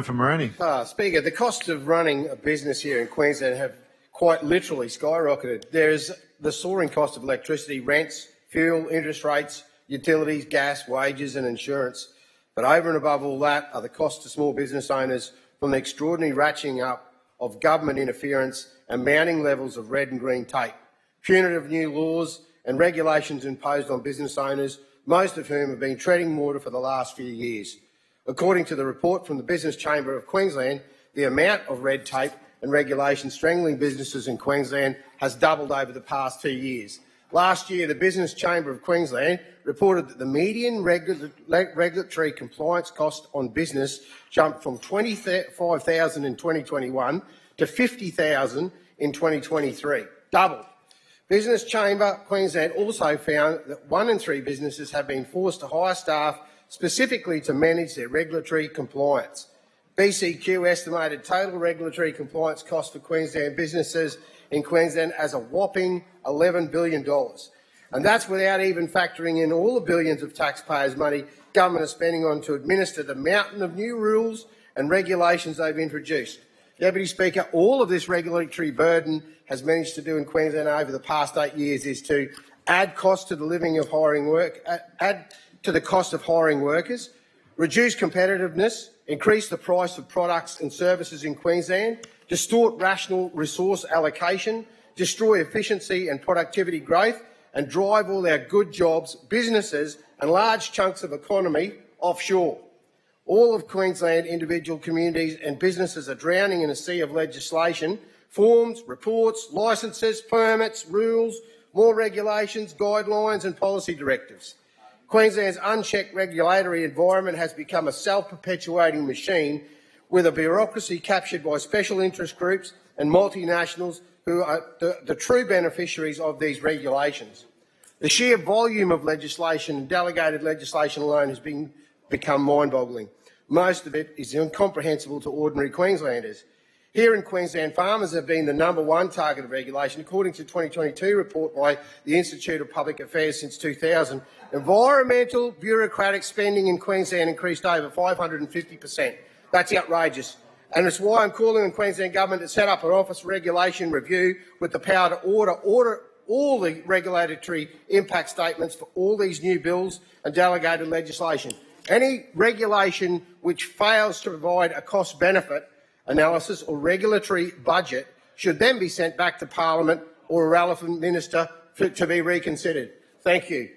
Senator for Moroney. Speaker, the costs of running a business here in Queensland have quite literally skyrocketed. There's the soaring cost of electricity, rents, fuel, interest rates, utilities, gas, wages and insurance. But over and above all that are the costs to small business owners from the extraordinary ratcheting up of government interference and mounting levels of red and green tape, punitive new laws and regulations imposed on business owners, most of whom have been treading water for the last few years. According to the report from the Business Chamber of Queensland, the amount of red tape and regulation strangling businesses in Queensland has doubled over the past 2 years. Last year, the Business Chamber of Queensland reported that the median regulatory compliance cost on business jumped from $25,000 in 2021 to $50,000 in 2023, doubled. Business Chamber Queensland also found that 1 in 3 businesses have been forced to hire staff specifically to manage their regulatory compliance. BCQ estimated total regulatory compliance costs for Queensland businesses in Queensland as a whopping $11 billion. And that's without even factoring in all the billions of taxpayers' money government is spending on to administer the mountain of new rules and regulations they've introduced. Deputy Speaker, all of this regulatory burden has managed to do in Queensland over the past 8 years is to add cost to the living of add to the cost of hiring workers, reduce competitiveness, increase the price of products and services in Queensland, distort rational resource allocation, destroy efficiency and productivity growth, and drive all our good jobs, businesses and large chunks of economy offshore. All of Queensland individual communities and businesses are drowning in a sea of legislation, forms, reports, licences, permits, rules, more regulations, guidelines and policy directives. Queensland's unchecked regulatory environment has become a self-perpetuating machine with a bureaucracy captured by special interest groups and multinationals who are the true beneficiaries of these regulations. The sheer volume of legislation and delegated legislation alone has become mind-boggling. Most of it is incomprehensible to ordinary Queenslanders. Here in Queensland, farmers have been the #1 target of regulation. According to a 2022 report by the Institute of Public Affairs since 2000, environmental bureaucratic spending in Queensland increased over 550%. That's outrageous. And it's why I'm calling on the Queensland Government to set up an Office of Regulation Review with the power to order all the regulatory impact statements for all these new bills and delegated legislation. Any regulation which fails to provide a cost-benefit analysis or regulatory budget should then be sent back to Parliament or a relevant minister to be reconsidered. Thank you.